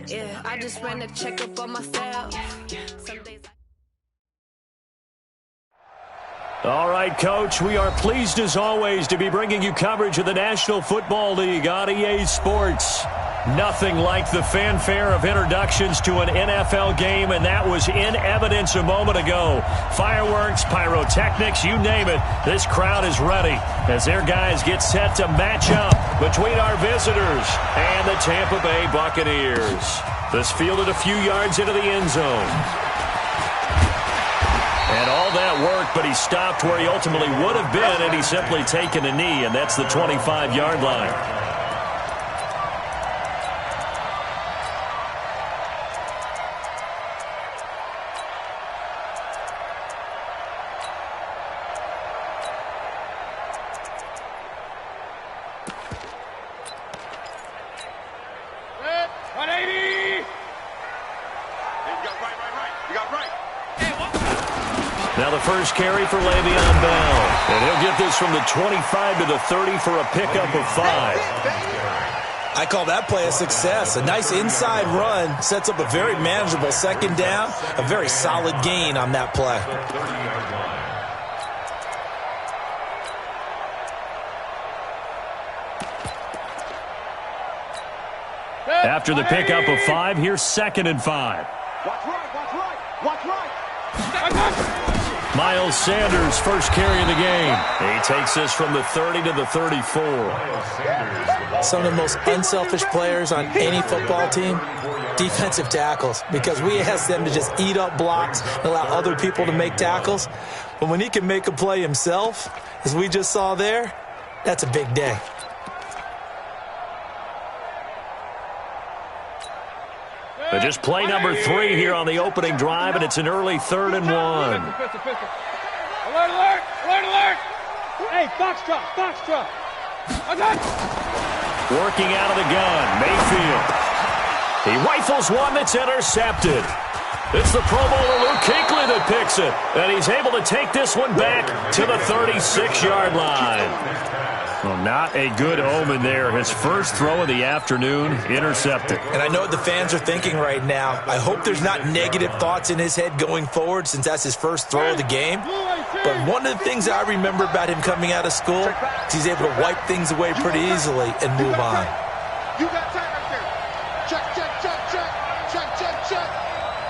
Yeah, I just ran a checkup on myself. Some days All right, Coach, we are pleased as always to be bringing you coverage of the National Football League on EA Sports. Nothing like the fanfare of introductions to an NFL game, and that was in evidence a moment ago. Fireworks, pyrotechnics, you name it, this crowd is ready as their guys get set to match up between our visitors and the Tampa Bay Buccaneers. This fielded a few yards into the end zone. And all that work, but he stopped where he ultimately would have been, and he's simply taken a knee, and that's the 25-yard line. Now the first carry for Le'Veon Bell. And he'll get this from the 25 to the 30 for a pickup of 5. I call that play a success. A nice inside run sets up a very manageable second down. A very solid gain on that play. After the pickup of 5, here's 2nd and 5. Watch right, watch right. Miles Sanders, first carry of the game. He takes this from the 30 to the 34. Some of the most unselfish players on any football team, defensive tackles, because we ask them to just eat up blocks and allow other people to make tackles. But when he can make a play himself, as we just saw there, that's a big day. Just play number 3 here on the opening drive, and it's an early 3rd and 1. Alert, alert, alert, alert. Hey, foxtrot. Working out of the gun, Mayfield. He rifles one that's intercepted. It's the Pro Bowler Luke Kuechly that picks it, and he's able to take this one back to the 36-yard line. Well, not a good omen there. His first throw of the afternoon, intercepted. And I know what the fans are thinking right now. I hope there's not negative thoughts in his head going forward since that's his first throw of the game. But one of the things I remember about him coming out of school is he's able to wipe things away pretty easily and move on. You got time right there. Check.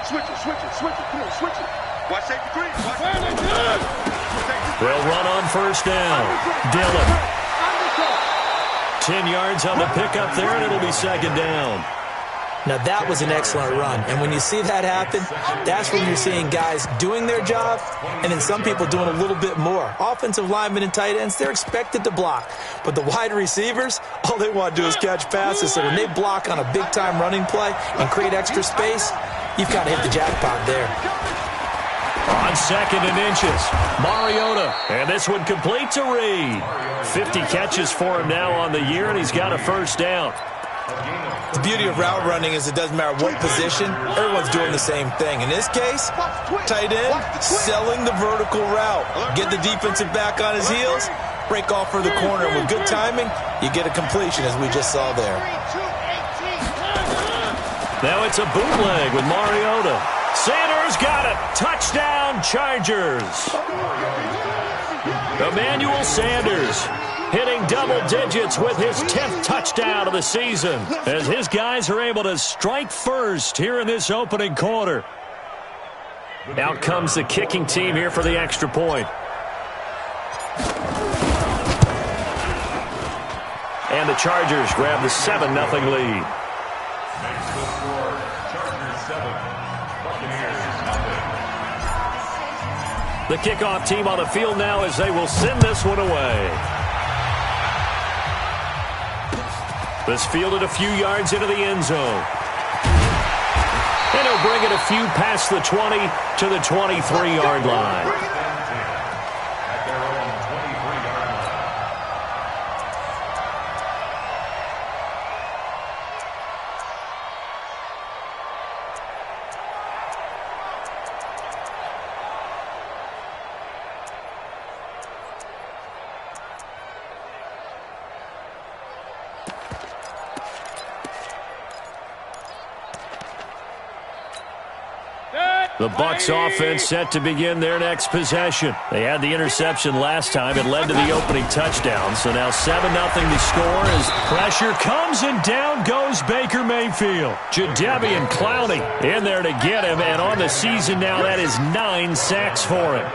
Switch it. Come on, switch it. Watch safety green. They'll run on first down. Dillon. 10 yards on the pickup there, and it'll be 2nd down. Now, that was an excellent run. And when you see that happen, that's when you're seeing guys doing their job and then some people doing a little bit more. Offensive linemen and tight ends, they're expected to block. But the wide receivers, all they want to do is catch passes. So when they block on a big-time running play and create extra space, you've got to hit the jackpot there. On 2nd and inches, Mariota. And this one complete to Reed. 50 catches for him now on the year, and he's got a first down. The beauty of route running is it doesn't matter what position, everyone's doing the same thing. In this case, tight end, selling the vertical route. Get the defensive back on his heels, break off for the corner. With good timing, you get a completion, as we just saw there. Now it's a bootleg with Mariota. Sanders got it. Touchdown, Chargers. Emmanuel Sanders hitting double digits with his 10th touchdown of the season as his guys are able to strike first here in this opening quarter. Out comes the kicking team here for the extra point. And the Chargers grab the 7-0 lead. The kickoff team on the field now as they will send this one away. This fielded a few yards into the end zone. And he'll bring it a few past the 20 to the 23-yard line. The Bucs offense set to begin their next possession. They had the interception last time. It led to the opening touchdown. So now 7-0 to score as pressure comes, and down goes Baker Mayfield. Jadeveon Clowney in there to get him, and on the season now that is 9 sacks for him.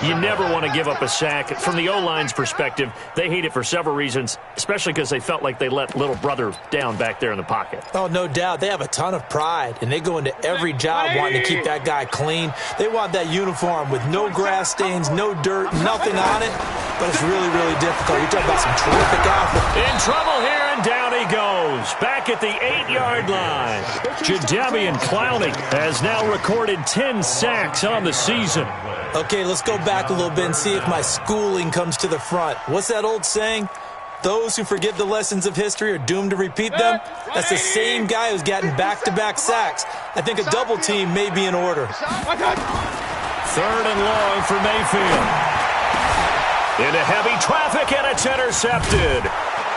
You never want to give up a sack. From the O-line's perspective, they hate it for several reasons, especially because they felt like they let little brother down back there in the pocket. Oh, no doubt. They have a ton of pride, and they go into every job wanting to keep that guy clean. They want that uniform with no grass stains, no dirt, nothing on it, but it's really, really difficult. You're talking about some terrific athletes. In trouble here, and down he goes. Back at the 8-yard line. Jadeveon Clowney has now recorded 10 sacks on the season. Okay, let's go back a little bit and see if my schooling comes to the front. What's that old saying? Those who forget the lessons of history are doomed to repeat them. That's the same guy who's gotten back-to-back sacks. I think a double team may be in order. 3rd and long for Mayfield. Into heavy traffic, and it's intercepted.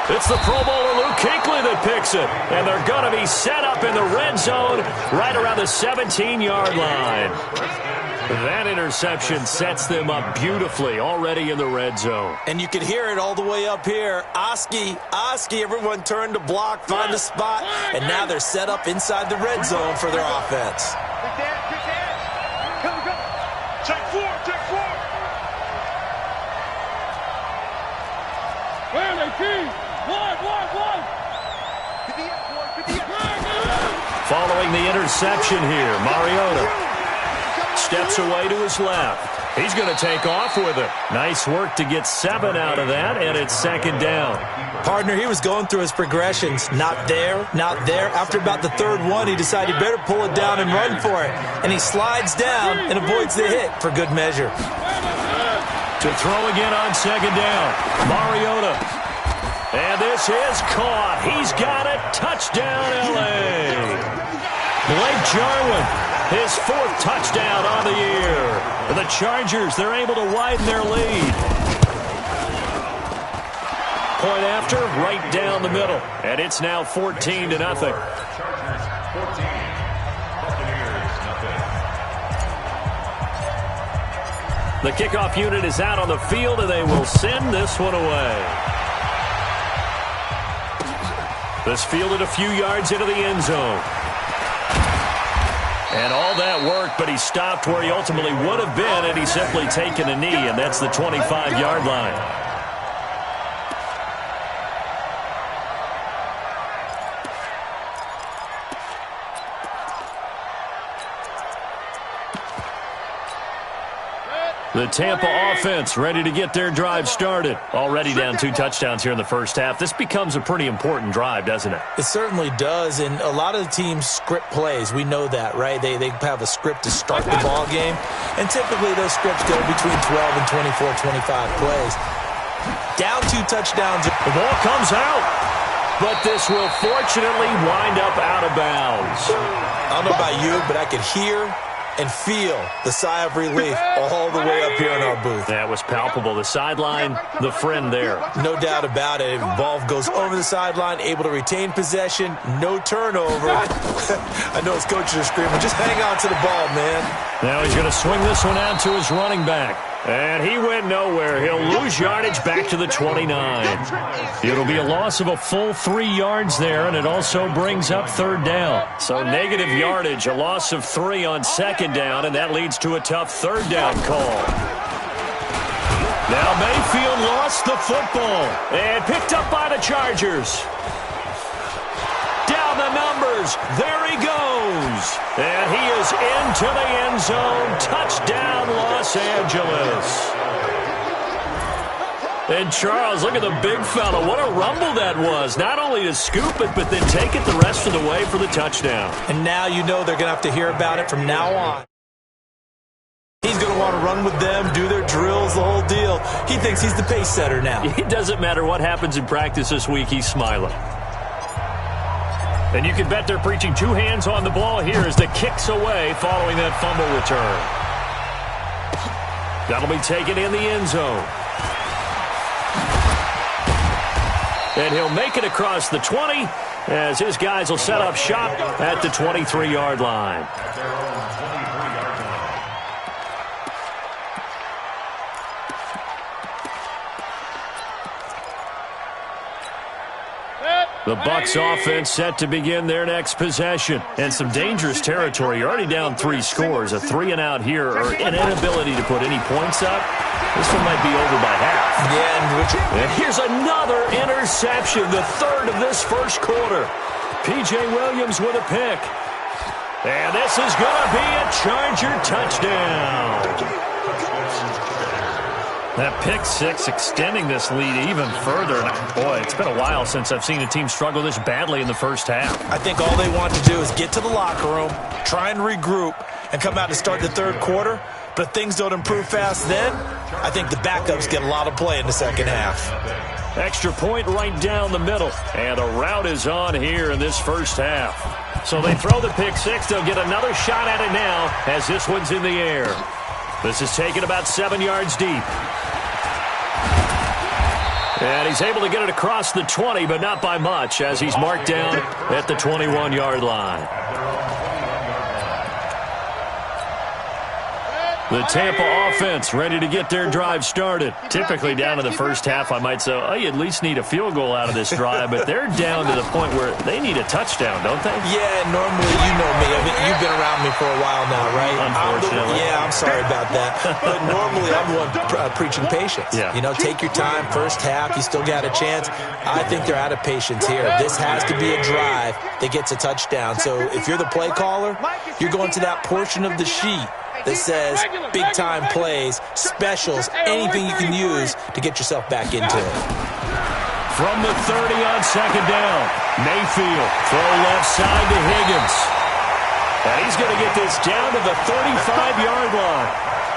It's the Pro Bowler Luke Kuechly that picks it. And they're going to be set up in the red zone right around the 17-yard line. That interception sets them up beautifully already in the red zone. And you can hear it all the way up here. Oski, everyone turned to block, find a spot, and now they're set up inside the red zone for their offense. Check four. Where are they, Keys? One. Following the interception here, Mariota steps away to his left. He's going to take off with it. Nice work to get 7 out of that, and it's 2nd down. Partner, he was going through his progressions. Not there. After about the 3rd one, he decided he better pull it down and run for it. And he slides down and avoids the hit for good measure. To throw again on 2nd down, Mariota. And this is caught. He's got it. Touchdown, L.A. Blake Jarwin, his 4th touchdown on the year. The Chargers, they're able to widen their lead. Point after, right down the middle. And it's now 14-0. The kickoff unit is out on the field, and they will send this one away. This fielded a few yards into the end zone. And all that work, but he stopped where he ultimately would have been, and he's simply taken a knee, and that's the 25-yard line. The Tampa offense ready to get their drive started. Already down 2 touchdowns here in the first half. This becomes a pretty important drive, doesn't it? It certainly does, and a lot of the teams script plays. We know that, right? They have a script to start the ball game, and typically those scripts go between 12 and 24, 25 plays. Down 2 touchdowns. The ball comes out, but this will fortunately wind up out of bounds. I don't know about you, but I could hear and feel the sigh of relief all the way up here in our booth. That was palpable. The sideline, the friend there. No doubt about it. Ball goes over the sideline, able to retain possession, no turnover. I know his coaches are screaming, just hang on to the ball, man. Now he's going to swing this one out to his running back. And he went nowhere. He'll lose yardage back to the 29. It'll be a loss of a full 3 yards there, and it also brings up 3rd down. So negative yardage, a loss of 3 on 2nd down, and that leads to a tough 3rd down call. Now Mayfield lost the football and picked up by the Chargers. Down the numbers. There he goes. And he is into the end zone. Touchdown, Los Angeles. And Charles, look at the big fella. What a rumble that was. Not only to scoop it, but then take it the rest of the way for the touchdown. And now you know they're going to have to hear about it from now on. He's going to want to run with them, do their drills, the whole deal. He thinks he's the pace setter now. It doesn't matter what happens in practice this week. He's smiling. And you can bet they're preaching 2 hands on the ball here as the kick's away following that fumble return. That'll be taken in the end zone. And he'll make it across the 20 as his guys will set up shop at the 23-yard line. The Bucs offense set to begin their next possession. And some dangerous territory. You're already down 3 scores. A 3-and-out here, or an inability to put any points up. This one might be over by half. Yeah, and here's another interception, the third of this first quarter. P.J. Williams with a pick. And this is going to be a Charger touchdown. That pick six extending this lead even further. And boy, it's been a while since I've seen a team struggle this badly in the first half. I think all they want to do is get to the locker room, try and regroup, and come out to start the third quarter. But if things don't improve fast then, I think the backups get a lot of play in the second half. Extra point right down the middle. And a route is on here in this first half. So they throw the pick six. They'll get another shot at it now as this one's in the air. This is taken about 7 yards deep. And he's able to get it across the 20, but not by much, as he's marked down at the 21-yard line. The Tampa offense ready to get their drive started. Typically down in the first half, I might say, oh, you at least need a field goal out of this drive, but they're down to the point where they need a touchdown, don't they? Yeah, normally, you know me. I mean, you've been around me for a while now, right? Unfortunately. I'm sorry about that. But normally, I'm the one preaching patience. Yeah. You know, take your time. First half, you still got a chance. I think they're out of patience here. This has to be a drive that gets a touchdown. So if you're the play caller, you're going to that portion of the sheet that says big-time plays, specials, anything you can use to get yourself back into it. From the 30 on second down, Mayfield, throw left side to Higgins. And he's going to get this down to the 35-yard line.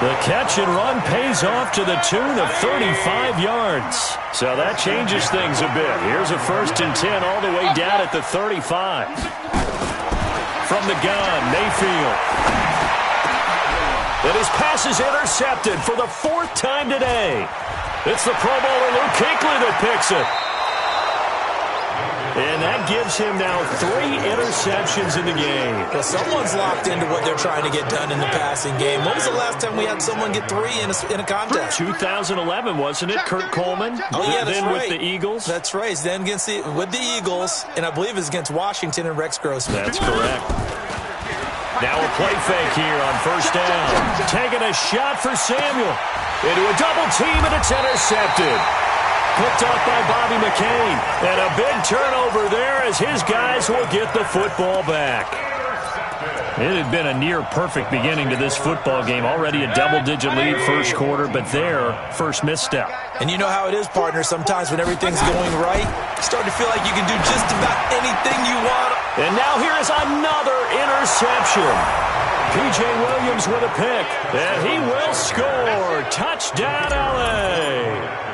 The catch and run pays off to the tune of 35 yards. So that changes things a bit. Here's a 1st and 10 all the way down at the 35. From the gun, Mayfield. And his pass is intercepted for the 4th time today. It's the Pro Bowler Luke Kuechly that picks it. And that gives him now 3 interceptions in the game. Well, someone's locked into what they're trying to get done in the passing game. When was the last time we had someone get 3 in a contest? 2011, wasn't it? Kurt Coleman. Oh, yeah, that's then right. with the Eagles. That's right. Then with the Eagles, and I believe it's against Washington and Rex Grossman. That's correct. Now a play fake here on first down. Taking a shot for Samuel. Into a double team, and it's intercepted. Picked off by Bobby McCain. And a big turnover there as his guys will get the football back. It had been a near-perfect beginning to this football game. Already a double-digit lead first quarter, but their first misstep. And you know how it is, partner. Sometimes when everything's going right, you start to feel like you can do just about anything you want. And now here is another interception. P.J. Williams with a pick. And he will score. Touchdown, L.A.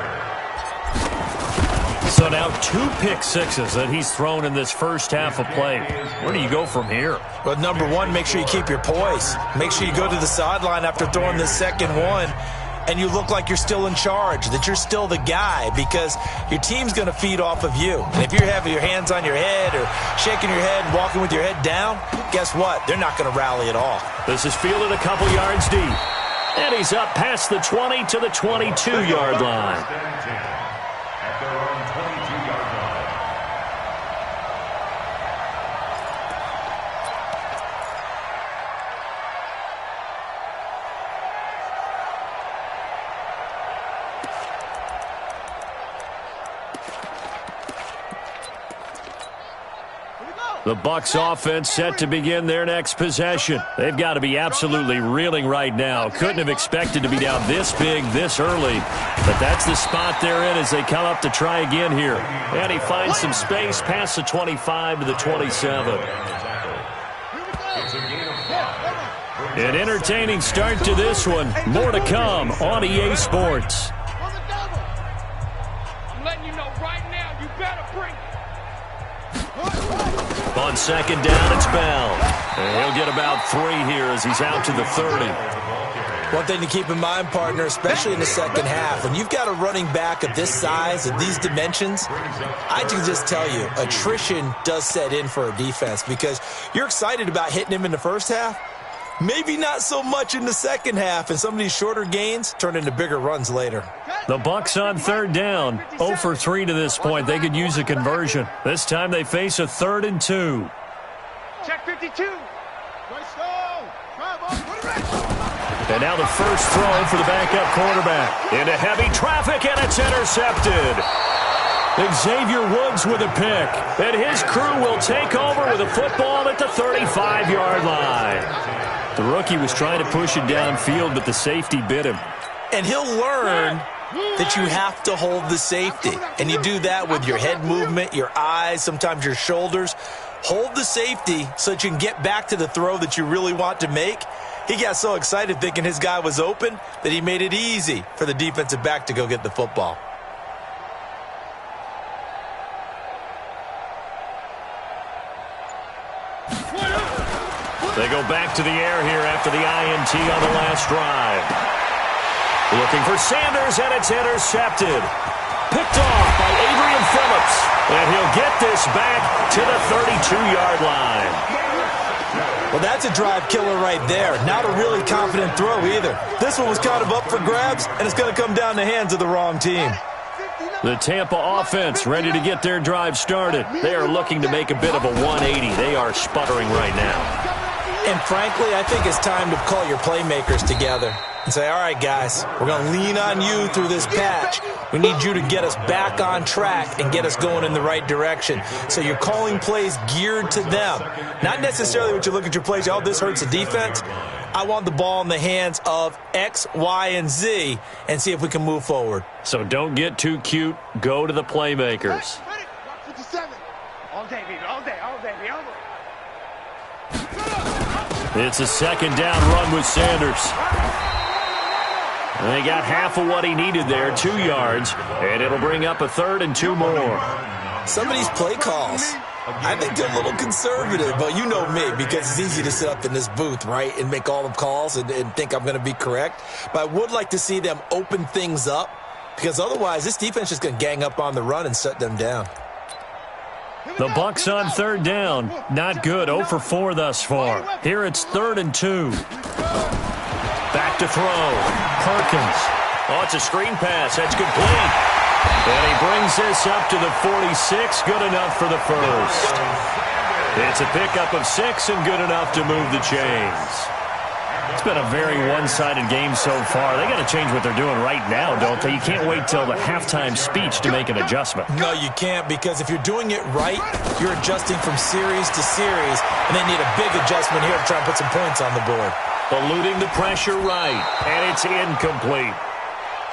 So now 2 pick sixes that he's thrown in this first half of play. Where do you go from here? Well, number one, make sure you keep your poise. Make sure you go to the sideline after throwing this second one, and you look like you're still in charge, that you're still the guy, because your team's going to feed off of you. And if you're having your hands on your head or shaking your head and walking with your head down, guess what? They're not going to rally at all. This is fielded a couple yards deep. And he's up past the 20 to the 22-yard line. The Bucs offense set to begin their next possession. They've got to be absolutely reeling right now. Couldn't have expected to be down this big this early. But that's the spot they're in as they come up to try again here. And he finds some space past the 25 to the 27. An entertaining start to this one. More to come on EA Sports. I'm letting you know right now, you better bring it. On second down, it's Bell. And he'll get about 3 here as he's out to the 30. One thing to keep in mind, partner, especially in the second half, when you've got a running back of this size and these dimensions, I can just tell you, attrition does set in for a defense, because you're excited about hitting him in the first half, Maybe not so much in the second half, and some of these shorter gains turn into bigger runs later. The Bucs on third down. 0 for 3 to this point. They could use a conversion. This time they face a 3rd and 2. Check 52. And now the first throw for the backup quarterback. Into heavy traffic, and it's intercepted. Xavier Woods with a pick. And his crew will take over with a football at the 35-yard line. The rookie was trying to push it downfield, but the safety bit him. And he'll learn that you have to hold the safety. And you do that with your head movement, your eyes, sometimes your shoulders. Hold the safety so that you can get back to the throw that you really want to make. He got so excited thinking his guy was open that he made it easy for the defensive back to go get the football. They go back to the air here after the INT on the last drive. Looking for Sanders, and it's intercepted. Picked off by Adrian Phillips. And he'll get this back to the 32-yard line. Well, that's a drive killer right there. Not a really confident throw either. This one was kind of up for grabs, and it's going to come down the hands of the wrong team. The Tampa offense ready to get their drive started. They are looking to make a bit of a 180. They are sputtering right now. And frankly, I think it's time to call your playmakers together and say, all right, guys, we're going to lean on you through this patch. We need you to get us back on track and get us going in the right direction. So you're calling plays geared to them. Not necessarily what you look at your plays, oh, this hurts the defense. I want the ball in the hands of X, Y, and Z and see if we can move forward. So don't get too cute. Go to the playmakers. 57. All day, baby. All day, all day, baby. All day. It's a second down run with Sanders. And they got half of what he needed there, 2 yards, and it'll bring up a 3rd and 2 more. Some of these play calls, I think they're a little conservative, but you know me, because it's easy to sit up in this booth, right, and make all the calls and think I'm going to be correct. But I would like to see them open things up, because otherwise this defense is going to gang up on the run and shut them down. The Bucs on third down. Not good. 0 for 4 thus far. Here it's 3rd and 2. Back to throw. Perkins. Oh, it's a screen pass. That's complete. And he brings this up to the 46. Good enough for the first. It's a pickup of 6 and good enough to move the chains. It's been a very one-sided game so far. They got to change what they're doing right now, don't they? You can't wait till the halftime speech to make an adjustment. No, you can't, because if you're doing it right, you're adjusting from series to series, and they need a big adjustment here to try and put some points on the board. Eluding the pressure right, and it's incomplete.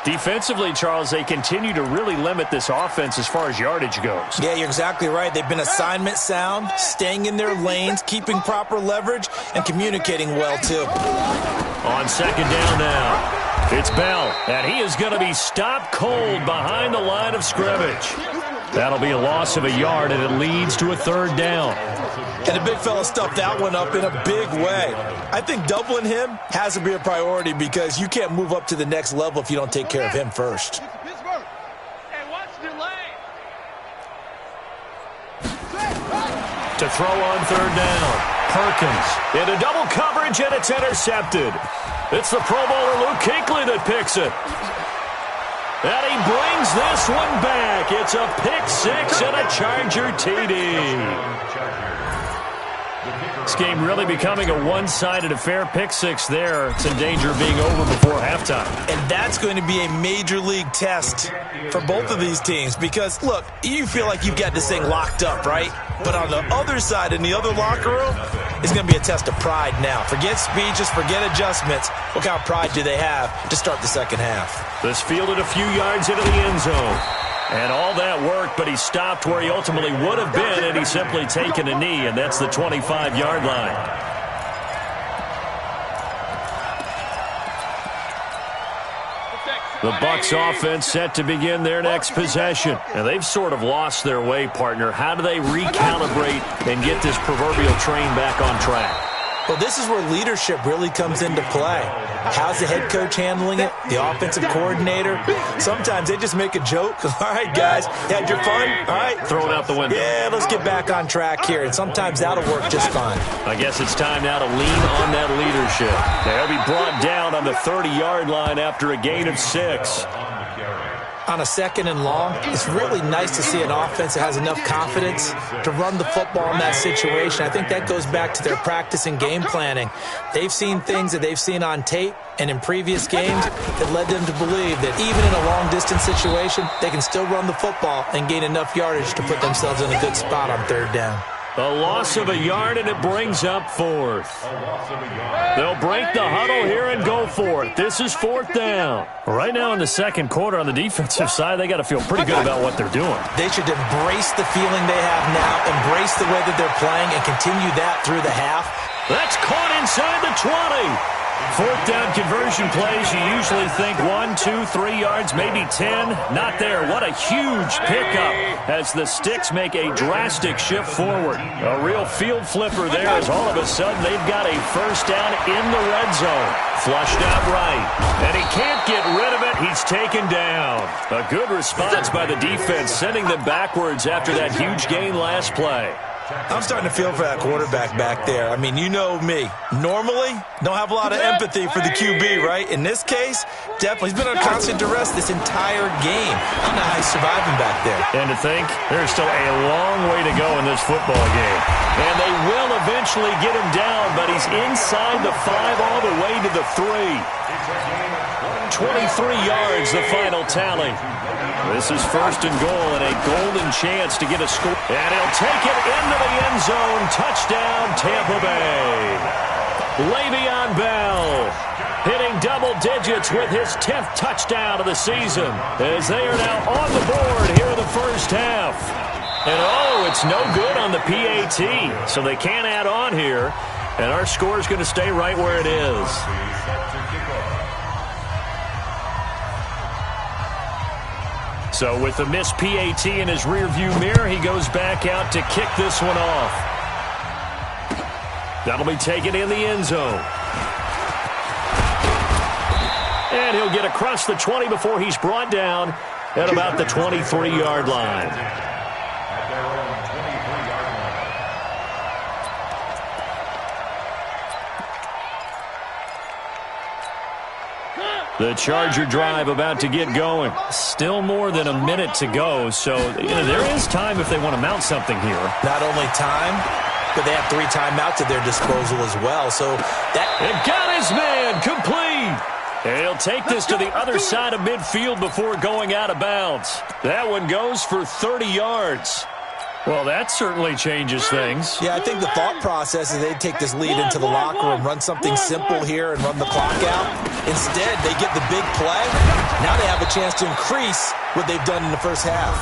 Defensively, Charles, they continue to really limit this offense as far as yardage goes. Yeah, you're exactly right. They've been assignment sound, staying in their lanes, keeping proper leverage, and communicating well, too. On second down now, it's Bell, and he is going to be stopped cold behind the line of scrimmage. That'll be a loss of a yard, and it leads to a 3rd down. And the big fella stuffed that one up in a big way. I think doubling him has to be a priority, because you can't move up to the next level if you don't take care of him first. To throw on 3rd down, Perkins into double coverage, and it's intercepted. It's the Pro Bowler Luke Kuechly that picks it. And he brings this one back. It's a pick 6 and a Charger TD. This game really becoming a one-sided affair. Pick 6 there. It's in danger of being over before halftime. And that's going to be a major league test for both of these teams, because, look, you feel like you've got this thing locked up, right? But on the other side, in the other locker room, it's going to be a test of pride now. Forget speeches, forget adjustments. What kind of pride do they have to start the second half? This fielded a few yards into the end zone. And all that worked, but he stopped where he ultimately would have been, and he's simply taken a knee, and that's the 25-yard line. The Bucs offense set to begin their next possession. And they've sort of lost their way, partner. How do they recalibrate and get this proverbial train back on track? Well, this is where leadership really comes into play. How's the head coach handling it? The offensive coordinator? Sometimes they just make a joke. All right, guys, had your fun? All right. Throw it out the window. Yeah, let's get back on track here. And sometimes that'll work just fine. I guess it's time now to lean on that leadership. They'll be brought down on the 30-yard line after a gain of 6. On a 2nd and long, it's really nice to see an offense that has enough confidence to run the football in that situation. I think that goes back to their practice and game planning. They've seen things that they've seen on tape and in previous games that led them to believe that even in a long-distance situation, they can still run the football and gain enough yardage to put themselves in a good spot on 3rd down. A loss of a yard, and it brings up 4th. They'll break the huddle here and go for it. This is 4th down. Right now in the second quarter on the defensive side, they got to feel pretty good about what they're doing. They should embrace the feeling they have now, embrace the way that they're playing, and continue that through the half. That's caught inside the 20. 4th down conversion plays, you usually think 1, 2, 3 yards, maybe 10. Not there. What a huge pickup as the Sticks make a drastic shift forward. A real field flipper there as all of a sudden they've got a 1st down in the red zone. Flushed out right. And he can't get rid of it. He's taken down. A good response by the defense, sending them backwards after that huge gain last play. I'm starting to feel for that quarterback back there. I mean, you know me. Normally, don't have a lot of empathy for the QB, right? In this case, definitely. He's been on constant duress this entire game. I don't know how he's surviving back there. And to think, there's still a long way to go in this football game. And they will eventually get him down, but he's inside the 5 all the way to the 3. 23 yards, the final tally. This is 1st and goal and a golden chance to get a score. And he'll take it into the end zone. Touchdown, Tampa Bay. Le'Veon Bell hitting double digits with his 10th touchdown of the season as they are now on the board here in the first half. And oh, it's no good on the PAT, so they can't add on here. And our score is going to stay right where it is. So with the missed PAT in his rearview mirror, he goes back out to kick this one off. That'll be taken in the end zone. And he'll get across the 20 before he's brought down at about the 23-yard line. The Charger drive about to get going. Still more than a minute to go, so there is time if they want to mount something here. Not only time, but they have 3 timeouts at their disposal as well. So that it got his man complete. And he'll take this to the other side of midfield before going out of bounds. That one goes for 30 yards. Well, that certainly changes things. Yeah, I think the thought process is they'd take this lead into the locker room, run something simple here and run the clock out. Instead, they get the big play. Now they have a chance to increase what they've done in the first half.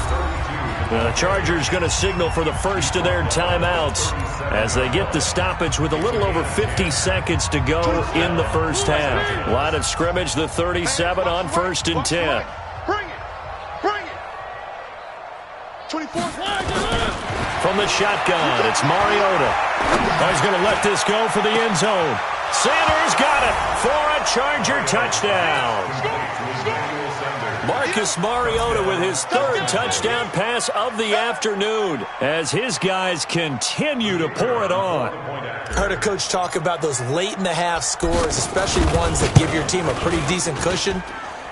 The Chargers going to signal for the first of their timeouts as they get the stoppage with a little over 50 seconds to go in the first half. Line of scrimmage, the 37 on 1st and 10. Bring it. Bring it. 24th line. From the shotgun, it's Mariota. He's going to let this go for the end zone. Sanders got it for a Charger touchdown. Marcus Mariota with his 3rd touchdown pass of the afternoon as his guys continue to pour it on. Heard a coach talk about those late-in-the-half scores, especially ones that give your team a pretty decent cushion.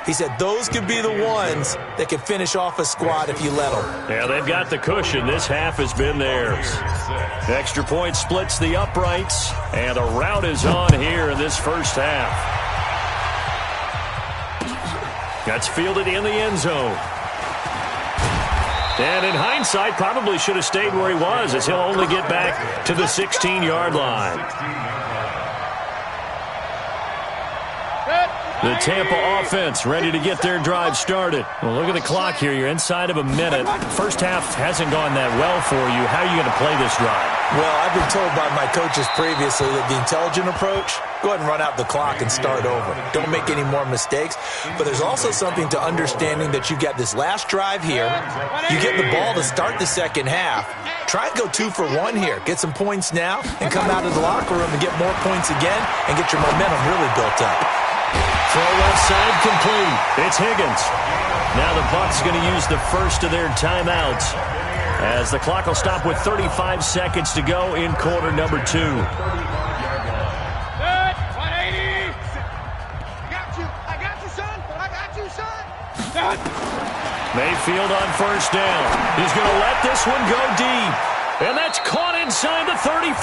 He said those could be the ones that can finish off a squad if you let them. Yeah, they've got the cushion. This half has been theirs. Extra point splits the uprights, and a rout is on here in this first half. That's fielded in the end zone. And in hindsight, probably should have stayed where he was, as he'll only get back to the 16-yard line. The Tampa offense ready to get their drive started. Well, look at the clock here. You're inside of a minute. First half hasn't gone that well for you. How are you going to play this drive? Well, I've been told by my coaches previously that the intelligent approach, go ahead and run out the clock and start over. Don't make any more mistakes. But there's also something to understanding that you've got this last drive here. You get the ball to start the second half. Try and go 2 for 1 here. Get some points now and come out of the locker room and get more points again and get your momentum really built up. Throw left side complete. It's Higgins. Now the Bucs going to use the first of their timeouts as the clock will stop with 35 seconds to go in quarter number 2. 180. I got you, son. I got you, son. Mayfield on first down. He's going to let this one go deep. And that's caught inside the 35.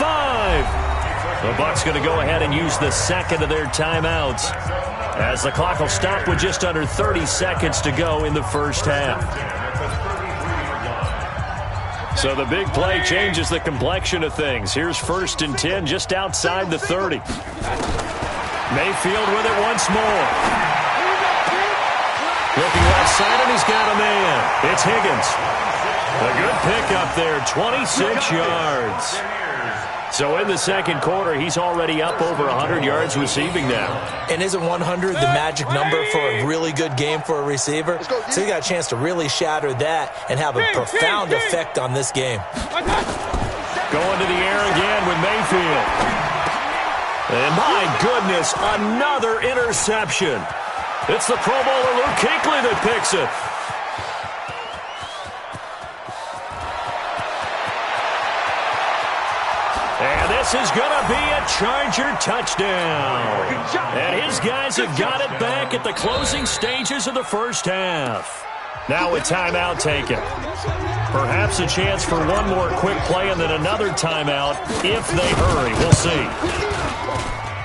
The Bucs going to go ahead and use the second of their timeouts as the clock will stop with just under 30 seconds to go in the first half. So the big play changes the complexion of things. Here's 1st and 10 just outside the 30. Mayfield with it once more. Looking left side, and he's got a man. It's Higgins. A good pickup there, 26 yards. So in the second quarter, he's already up over 100 yards receiving now. And isn't 100 the magic number for a really good game for a receiver? So you got a chance to really shatter that and have a profound effect on this game. Going to the air again with Mayfield. And my goodness, another interception. It's the Pro Bowler Luke Kuechly that picks it. And this is going to be a Charger touchdown. And his guys have got it back at the closing stages of the first half. Now a timeout taken. Perhaps a chance for one more quick play and then another timeout if they hurry. We'll see.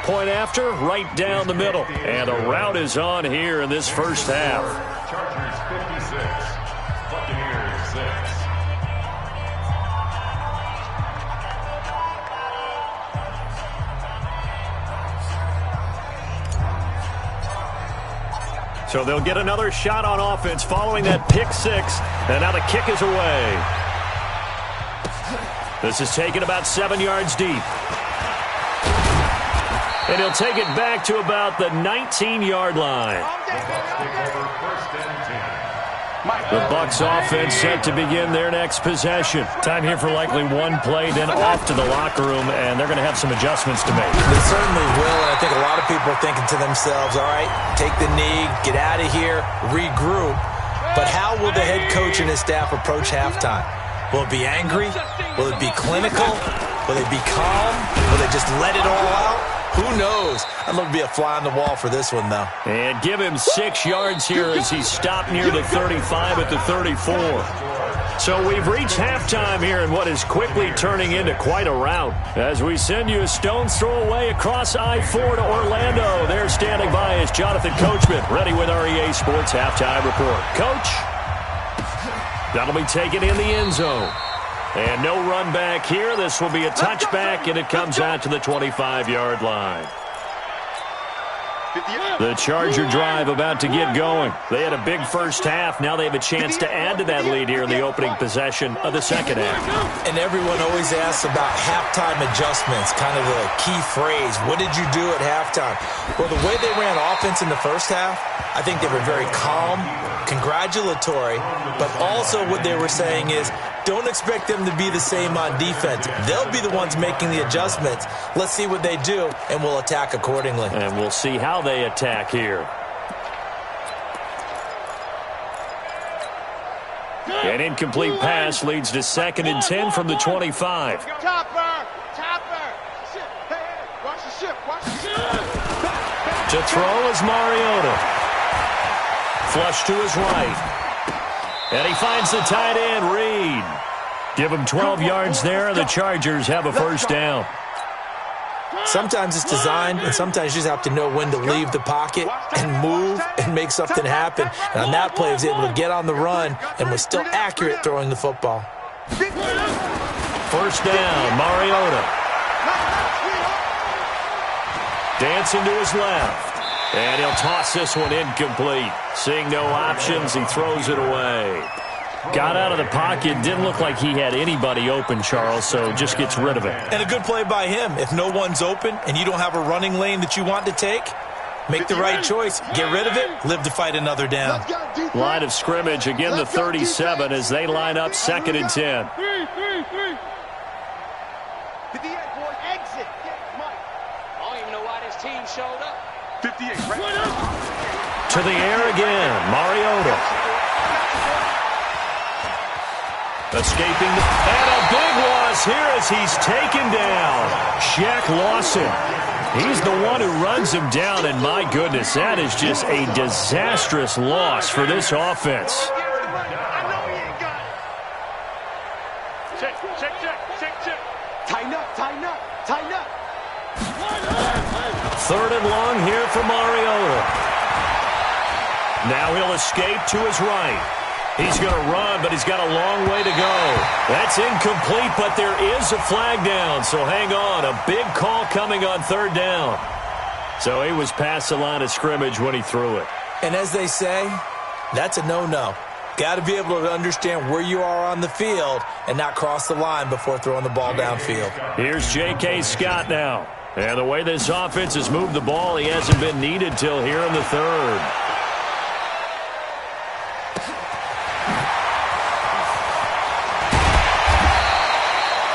Point after, right down the middle. And a rout is on here in this first half. Chargers 56, Buccaneers 6. So they'll get another shot on offense following that pick 6. And now the kick is away. This is taken about 7 yards deep. And he'll take it back to about the 19-yard line. The Bucs offense set to begin their next possession. Time here for likely one play, then off to the locker room, and they're going to have some adjustments to make. They certainly will, and I think a lot of people are thinking to themselves, all right, take the knee, get out of here, regroup. But how will the head coach and his staff approach halftime? Will it be angry? Will it be clinical? Will it be calm? Will they just let it all out? Who knows? I'd love to be a fly on the wall for this one, though. And give him 6 yards here as he stopped near the 35 at the 34. So we've reached halftime here in what is quickly turning into quite a rout. As we send you a stone's throw away across I-4 to Orlando. There standing by is Jonathan Coachman, ready with our EA Sports Halftime Report. Coach, that'll be taken in the end zone. And no run back here. This will be a touchback, and it comes out to the 25-yard line. The Charger drive about to get going. They had a big first half. Now they have a chance to add to that lead here in the opening possession of the second half. And everyone always asks about halftime adjustments, kind of the key phrase. What did you do at halftime? Well, the way they ran offense in the first half, I think they were very calm, congratulatory, but also what they were saying is, don't expect them to be the same on defense. They'll be the ones making the adjustments. Let's see what they do, and we'll attack accordingly. And we'll see how they attack here. An incomplete pass leads to 2nd and 10 from the 25. Topper! Watch the ship! To throw is Mariota. Flush to his right. And he finds the tight end, Reed. Give him 12 yards there, and the Chargers have a first down. Sometimes it's designed, and sometimes you just have to know when to leave the pocket and move and make something happen. And on that play, he was able to get on the run and was still accurate throwing the football. First down, Mariota. Dancing to his left. And he'll toss this one incomplete. Seeing no options, he throws it away. Got out of the pocket. Didn't look like he had anybody open, Charles, so just gets rid of it. And a good play by him. If no one's open and you don't have a running lane that you want to take, make the right choice. Get rid of it. Live to fight another down. Line of scrimmage, again the 37 as they line up 2nd and 10. Exit. I don't even know why this team showed up. 58, right? To the air again, Mariota. Escaping, and a big loss here as he's taken down. Shaq Lawson. He's the one who runs him down, and my goodness, that is just a disastrous loss for this offense. I know he ain't got it. Check. Tighten up. 3rd and long here for Mariota. Now he'll escape to his right. He's going to run, but he's got a long way to go. That's incomplete, but there is a flag down, so hang on. A big call coming on 3rd down. So he was past the line of scrimmage when he threw it. And as they say, that's a no-no. Got to be able to understand where you are on the field and not cross the line before throwing the ball downfield. Here's J.K. Scott now. And the way this offense has moved the ball, he hasn't been needed till here in the 3rd.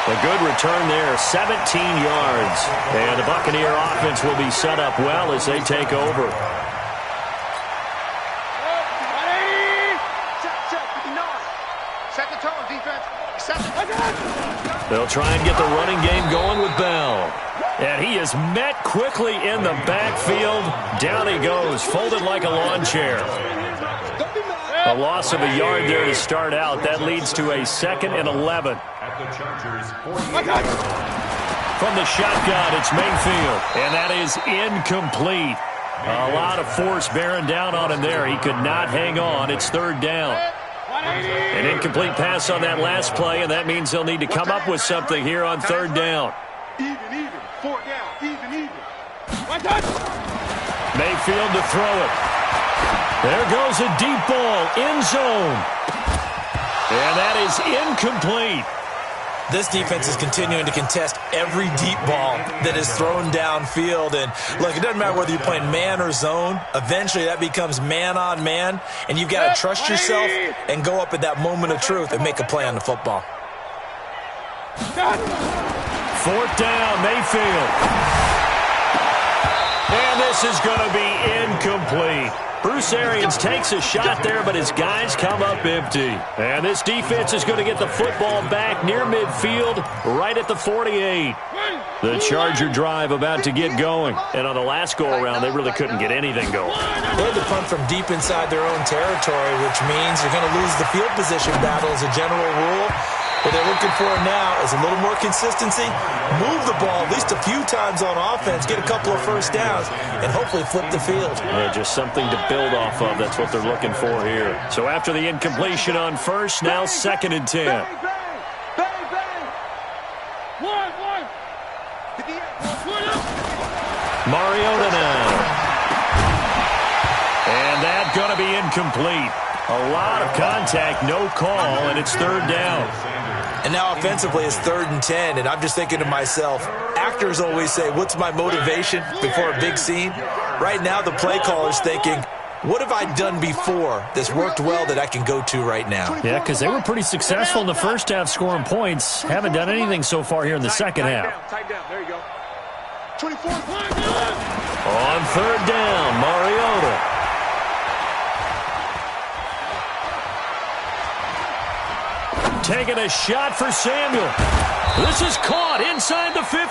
A good return there, 17 yards. And the Buccaneer offense will be set up well as they take over. Set the tone, defense. Set it. They'll try and get the running game going with Bell. And he is met quickly in the backfield. Down he goes, folded like a lawn chair. A loss of a yard there to start out. That leads to a 2nd and 11. At the Chargers, 48. From the shotgun, it's Mayfield. And that is incomplete. A lot of force bearing down on him there. He could not hang on. It's 3rd down. An incomplete pass on that last play, and that means they'll need to come up with something here on 3rd down. Even. 4 down. Even. Mayfield to throw it. There goes a deep ball, end zone. And that is incomplete. This defense is continuing to contest every deep ball that is thrown downfield. And, look, it doesn't matter whether you're playing man or zone. Eventually, that becomes man-on-man. And you've got to trust yourself and go up at that moment of truth and make a play on the football. 4th down, Mayfield. And this is going to be incomplete. Bruce Arians takes a shot there, but his guys come up empty. And this defense is going to get the football back near midfield, right at the 48. The Charger drive about to get going. And on the last go-around, they really couldn't get anything going. They had to punt from deep inside their own territory, which means you're going to lose the field position battle as a general rule. What they're looking for now is a little more consistency, move the ball at least a few times on offense, get a couple of first downs, and hopefully flip the field. Yeah, just something to build off of. That's what they're looking for here. So after the incompletion on 1st, now 2nd and 10. Mariota now. And that's going to be incomplete. A lot of contact, no call, and it's 3rd down. And now offensively it's 3rd and 10, and I'm just thinking to myself, actors always say, what's my motivation before a big scene? Right now the play caller's thinking, what have I done before that's worked well that I can go to right now? Yeah, because they were pretty successful in the first half scoring points. Haven't done anything so far here in the second half. Tight down. There you go. 24. On 3rd down, Mariota. Taking a shot for Samuel. This is caught inside the 15.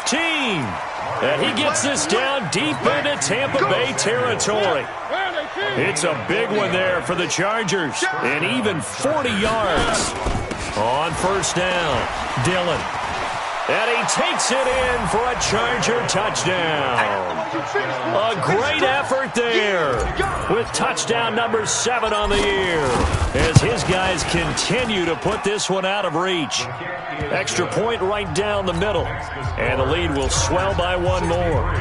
And he gets this down deep into Tampa Bay territory. It's a big one there for the Chargers. And even 40 yards. On 1st down, Dillon. And he takes it in for a Charger touchdown. A great effort there with touchdown number 7 on the year as his guys continue to put this one out of reach. Extra point right down the middle, and the lead will swell by 1 more.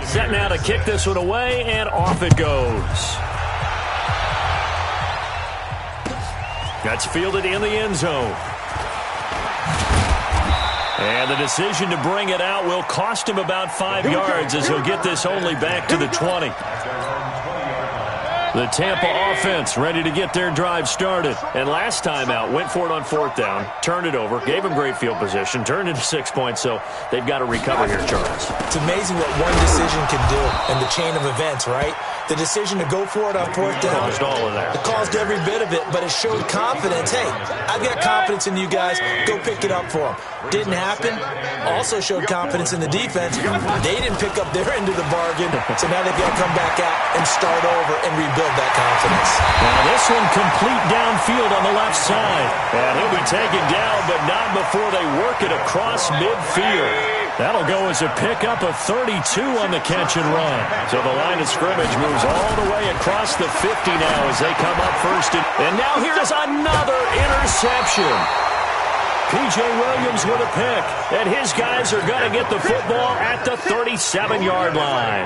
Set now to kick this one away, and off it goes. That's fielded in the end zone. And the decision to bring it out will cost him about 5 yards as he'll get this only back to the 20. The Tampa offense ready to get their drive started. And last time out, went for it on 4th down, turned it over, gave them great field position, turned into 6 points, so they've got to recover here, Charles. It's amazing what one decision can do in the chain of events, right? The decision to go for it on 4th down. Caused all of that. It caused every bit of it, but it showed confidence. Hey, I've got confidence in you guys. Go pick it up for them. Didn't happen. Also showed confidence in the defense. They didn't pick up their end of the bargain, so now they've got to come back out and start over and rebuild that confidence. Now this one complete downfield on the left side. And he'll be taken down, but not before they work it across midfield. That'll go as a pickup of 32 on the catch and run. So the line of scrimmage moves all the way across the 50 now as they come up first. And now here's another interception. P.J. Williams with a pick, and his guys are going to get the football at the 37-yard line.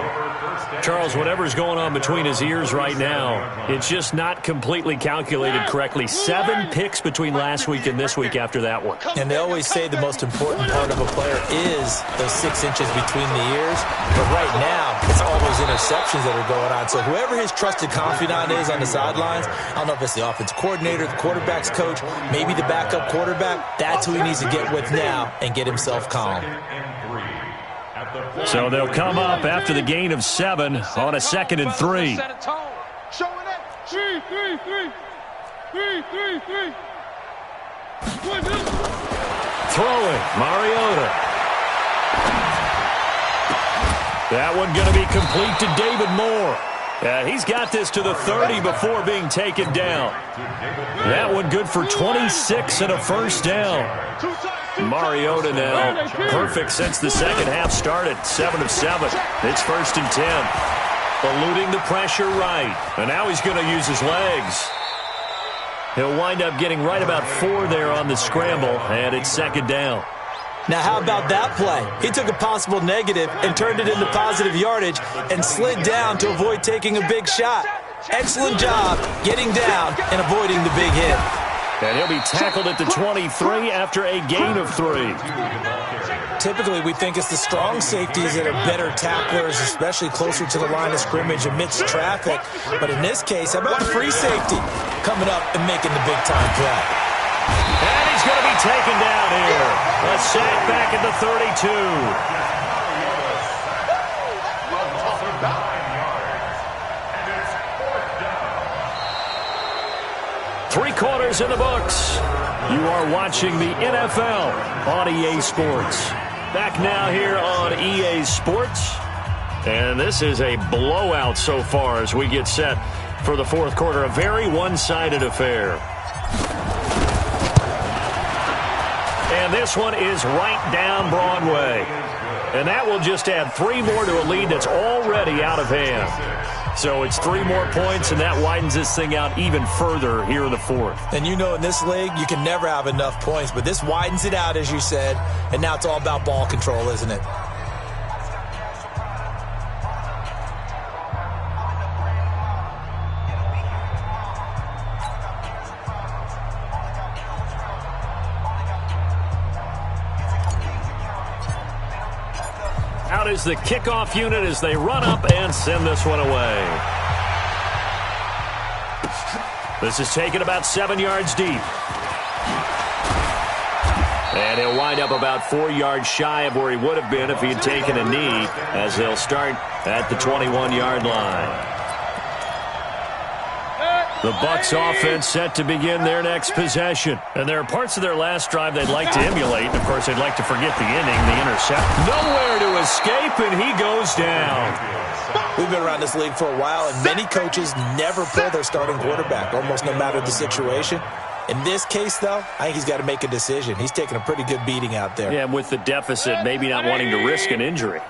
Charles, whatever's going on between his ears right now, it's just not completely calculated correctly. 7 picks between last week and this week after that one. And they always say the most important part of a player is those 6 inches between the ears. But right now, it's all those interceptions that are going on. So whoever his trusted confidant is on the sidelines, I don't know if it's the offensive coordinator, the quarterback's coach, maybe the backup quarterback, that's who he needs to get with now and get himself calm. So they'll come up after the gain of 7 on a 2nd and 3. Throwing, Mariota. That one going to be complete to David Moore. He's got this to the 30 before being taken down. That one good for 26 and a first down. Mariota now perfect since the second half started. 7 of 7. It's 1st and 10. Eluding the pressure right. And now he's going to use his legs. He'll wind up getting right about 4 there on the scramble, and it's 2nd down. Now, how about that play? He took a possible negative and turned it into positive yardage and slid down to avoid taking a big shot. Excellent job getting down and avoiding the big hit. And he'll be tackled at the 23 after a gain of 3. Typically, we think it's the strong safeties that are better tacklers, especially closer to the line of scrimmage amidst traffic. But in this case, how about the free safety coming up and making the big-time play? And he's going to be taken down here. A sack back at the 32. 3 quarters in the books. You are watching the NFL on EA Sports. Back now here on EA Sports. And this is a blowout so far as we get set for the 4th quarter. A very one-sided affair. And this one is right down Broadway. And that will just add 3 more to a lead that's already out of hand. So it's 3 more points, and that widens this thing out even further here in the 4th. And you know in this league, you can never have enough points, but this widens it out, as you said, and now it's all about ball control, isn't it? Out is the kickoff unit as they run up and send this one away. This is taken about 7 yards deep. And he'll wind up about 4 yards shy of where he would have been if he had taken a knee, as they'll start at the 21-yard line. The Bucs offense set to begin their next possession. And there are parts of their last drive they'd like to emulate. And, of course, they'd like to forget the inning, the intercept. Nowhere to escape, and he goes down. We've been around this league for a while, and many coaches never pull their starting quarterback, almost no matter the situation. In this case, though, I think he's got to make a decision. He's taking a pretty good beating out there. Yeah, with the deficit, maybe not wanting to risk an injury.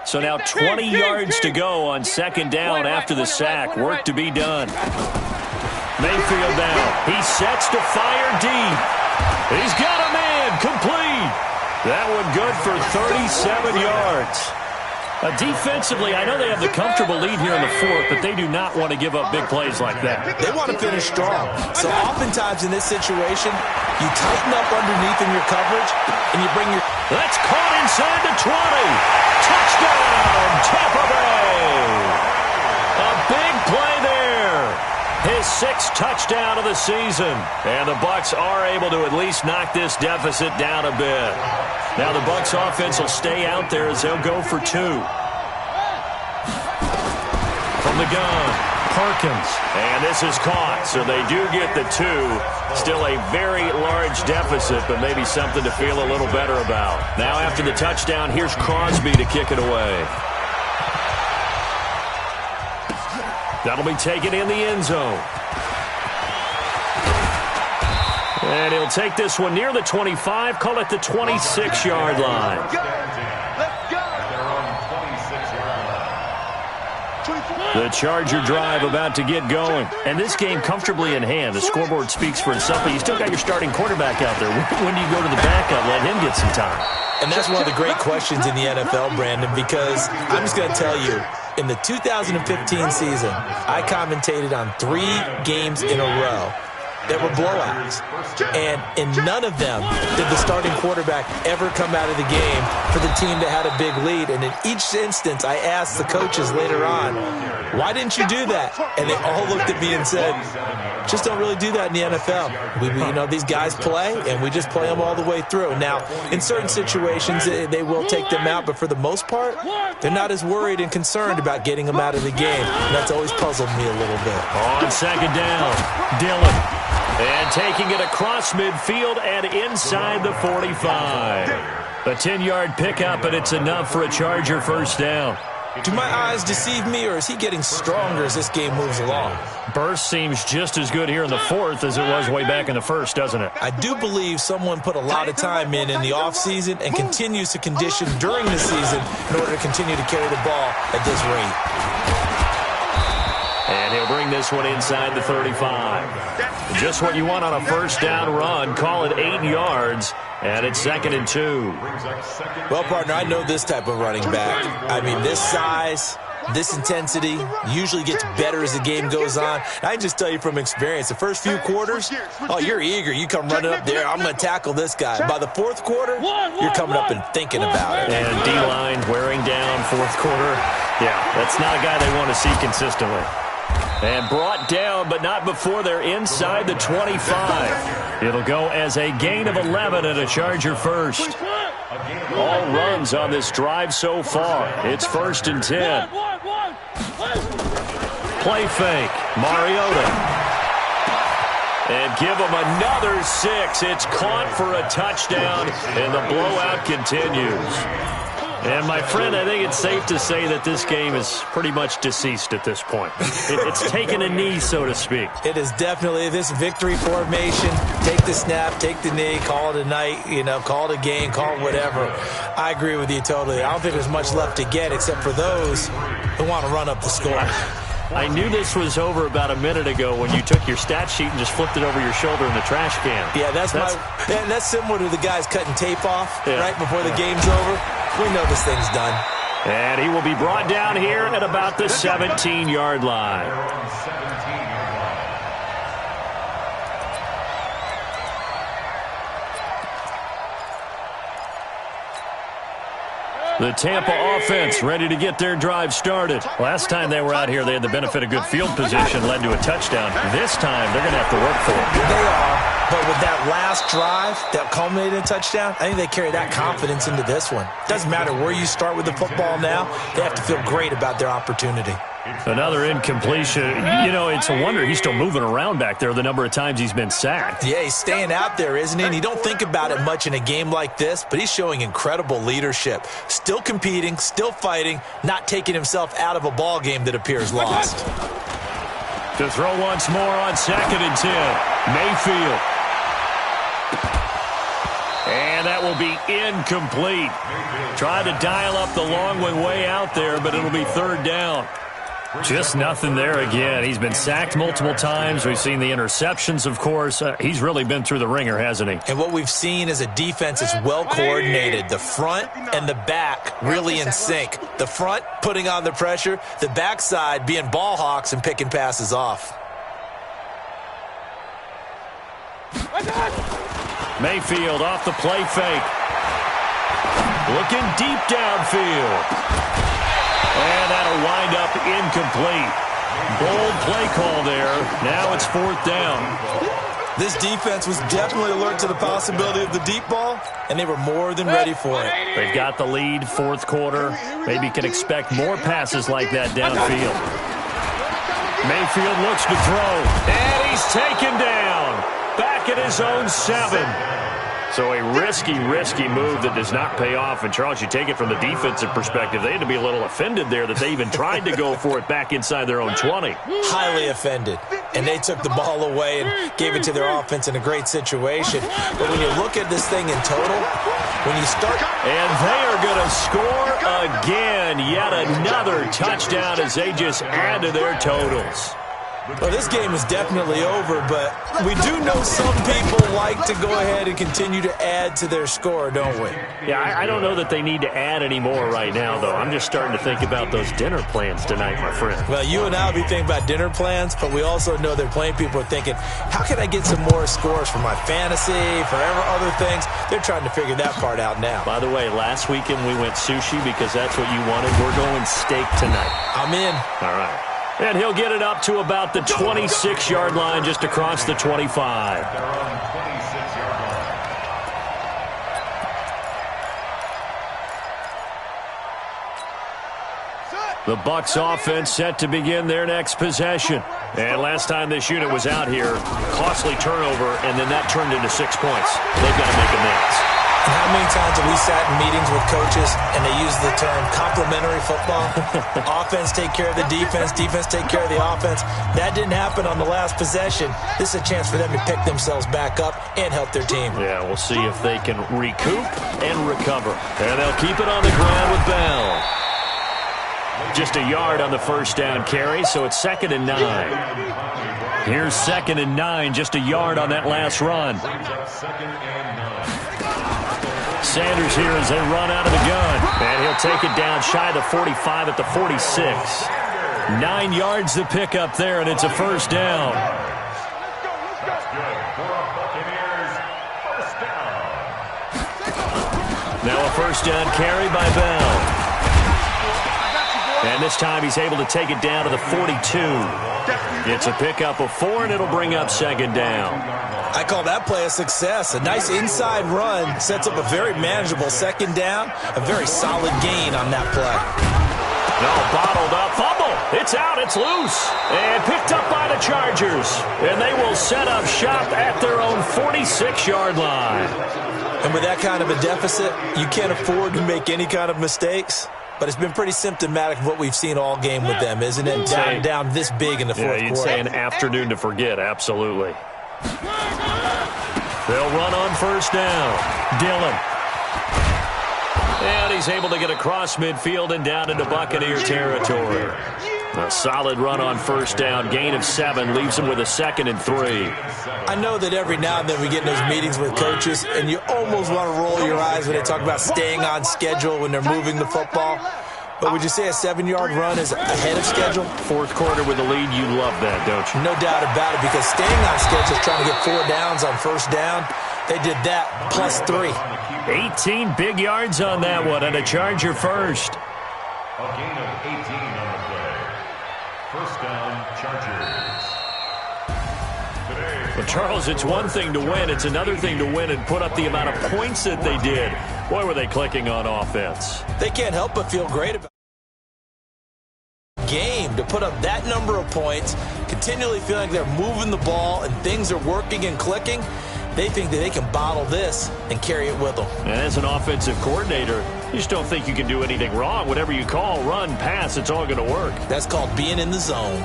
So now 20 yards to go on 2nd down after the sack. Work to be done. Mayfield now. He sets to fire deep. He's got a man complete. That one good for 37 yards. Defensively, I know they have the comfortable lead here in the fourth, but they do not want to give up big plays like that. They want to finish strong. So oftentimes in this situation, you tighten up underneath in your coverage, and you bring your... That's caught inside the 20. Touchdown, Tampa Bay. A big play there. His sixth touchdown of the season. And the Bucs are able to at least knock this deficit down a bit. Now the Bucs offense will stay out there as they'll go for two. From the gun, Perkins. And this is caught, so they do get the two. Still a very large deficit, but maybe something to feel a little better about. Now after the touchdown, here's Crosby to kick it away. That'll be taken in the end zone. And he'll take this one near the 25, call it the 26-yard line. The Charger drive about to get going. And this game comfortably in hand. The scoreboard speaks for itself, but you still got your starting quarterback out there. When do you go to the backup, let him get some time? And that's one of the great questions in the NFL, Brandon, because I'm just going to tell you, in the 2015 season, I commentated on 3 games in a row that were blowouts. And in none of them did the starting quarterback ever come out of the game for the team that had a big lead. And in each instance, I asked the coaches later on, why didn't you do that? And they all looked at me and said, just don't really do that in the NFL. These guys play, and we just play them all the way through. Now, in certain situations, they will take them out, but for the most part, they're not as worried and concerned about getting them out of the game. And that's always puzzled me a little bit. On second down, Dillon. And taking it across midfield and inside the 45. A 10-yard pickup, and it's enough for a Charger first down. Do my eyes deceive me, or is he getting stronger as this game moves along? Burst seems just as good here in the fourth as it was way back in the first, doesn't it? I do believe someone put a lot of time in the offseason and continues to condition during the season in order to continue to carry the ball at this rate. And he'll bring this one inside the 35. Just what you want on a first down run. Call it 8 yards. And it's 2nd and 2. Well, partner, I know this type of running back. I mean, this size, this intensity usually gets better as the game goes on. And I can just tell you from experience, the first few quarters, oh, you're eager. You come running up there, I'm going to tackle this guy. By the fourth quarter, you're coming up and thinking about it. And D-line wearing down fourth quarter. Yeah, that's not a guy they want to see consistently. And brought down, but not before they're inside the 25. It'll go as a gain of 11 and a Charger first. All runs on this drive so far. It's 1st and 10. Play fake. Mariota. And give him another 6. It's caught for a touchdown, and the blowout continues. And, my friend, I think it's safe to say that this game is pretty much deceased at this point. It's taken a knee, so to speak. It is definitely this victory formation. Take the snap, take the knee, call it a night, call it a game, call it whatever. I agree with you totally. I don't think there's much left to get except for those who want to run up the score. I knew this was over about a minute ago when you took your stat sheet and just flipped it over your shoulder in the trash can. Yeah, that's similar to the guys cutting tape off right before the game's over. We know this thing's done. And he will be brought down here at about the 17-yard line. The Tampa offense ready to get their drive started. Last time they were out here, they had the benefit of good field position, led to a touchdown. This time, they're going to have to work for it. They are, but with that last drive that culminated in a touchdown, I think they carry that confidence into this one. Doesn't matter where you start with the football now, they have to feel great about their opportunity. Another incompletion. It's a wonder he's still moving around back there the number of times he's been sacked. Yeah, he's staying out there, isn't he? And you don't think about it much in a game like this, but he's showing incredible leadership. Still competing, still fighting, not taking himself out of a ball game that appears lost. To throw once more on 2nd and 10. Mayfield. And that will be incomplete. Tried to dial up the long one way out there, but it'll be 3rd down. Just nothing there again. He's been sacked multiple times. We've seen the interceptions, of course. He's really been through the ringer, hasn't he? And what we've seen is a defense that's well coordinated. The front and the back really in sync. The front putting on the pressure, the backside being ball hawks and picking passes off. Mayfield off the play fake. Looking deep downfield. And that'll wind up incomplete. Bold play call there. Now it's 4th down. This defense was definitely alert to the possibility of the deep ball, and they were more than ready for it. They've got the lead, 4th quarter. Maybe can expect more passes like that downfield. Mayfield looks to throw, and he's taken down. Back at his own 7. So a risky move that does not pay off. And, Charles, you take it from the defensive perspective. They had to be a little offended there that they even tried to go for it back inside their own 20. Highly offended. And they took the ball away and gave it to their offense in a great situation. But when you look at this thing in total, when you start... And they are going to score again. Yet another touchdown as they just add to their totals. Well, this game is definitely over, but we do know some people like to go ahead and continue to add to their score, don't we? Yeah, I don't know that they need to add any more right now, though. I'm just starting to think about those dinner plans tonight, my friend. Well, you and I will be thinking about dinner plans, but we also know that plenty of people are thinking, how can I get some more scores for my fantasy, for other things? They're trying to figure that part out now. By the way, last weekend we went sushi because that's what you wanted. We're going steak tonight. I'm in. All right. And he'll get it up to about the 26-yard line, just across the 25. The Bucs offense set to begin their next possession. And last time this unit was out here, costly turnover, and then that turned into 6 points. They've got to make amends. And how many times have we sat in meetings with coaches and they use the term complementary football? Offense take care of the defense, defense take care of the offense. That didn't happen on the last possession. This is a chance for them to pick themselves back up and help their team. Yeah, we'll see if they can recoup and recover. And they'll keep it on the ground with Bell. Just a yard on the first down carry, so it's 2nd and 9. Here's 2nd and 9, just a yard on that last run. Sanders here as they run out of the gun. And he'll take it down shy of the 45 at the 46. 9 yards to pick up there, and it's a first down. Now a first down carry by Bell. And this time he's able to take it down to the 42. It's a pickup of 4, and it'll bring up 2nd down. I call that play a success. A nice inside run sets up a very manageable 2nd down. A very solid gain on that play. No, bottled up. Fumble. It's out. It's loose. And picked up by the Chargers. And they will set up shop at their own 46-yard line. And with that kind of a deficit, you can't afford to make any kind of mistakes. But it's been pretty symptomatic of what we've seen all game with them, isn't it? Down this big in the fourth quarter. Yeah, you'd say an afternoon to forget, absolutely. They'll run on first down. Dillon. And he's able to get across midfield and down into Buccaneer territory. A solid run on first down. Gain of 7 leaves him with a 2nd and 3. I know that every now and then we get in those meetings with coaches, and you almost want to roll your eyes when they talk about staying on schedule when they're moving the football. But would you say a 7-yard run is ahead of schedule? Fourth quarter with the lead, you love that, don't you? No doubt about it, because staying on schedule is trying to get 4 downs on first down. They did that, plus 3. 18 big yards on that one, and a Charger first. A gain of 18 on the play. First down, Chargers. Well, Charles, it's one thing to win. It's another thing to win and put up the amount of points that they did. Boy, were they clicking on offense. They can't help but feel great about the game to put up that number of points, continually feeling like they're moving the ball and things are working and clicking. They think that they can bottle this and carry it with them. And as an offensive coordinator, you just don't think you can do anything wrong. Whatever you call, run, pass, it's all going to work. That's called being in the zone.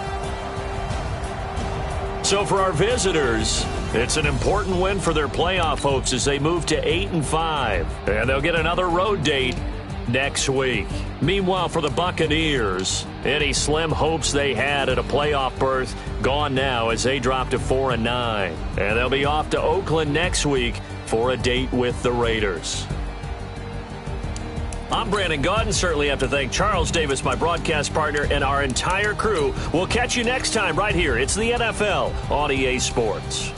So for our visitors, it's an important win for their playoff hopes as they move to 8-5. And they'll get another road date next week. Meanwhile, for the Buccaneers, any slim hopes they had at a playoff berth gone now as they drop to 4-9. And they'll be off to Oakland next week for a date with the Raiders. I'm Brandon Gaudin. Certainly have to thank Charles Davis, my broadcast partner, and our entire crew. We'll catch you next time right here. It's the NFL on EA Sports.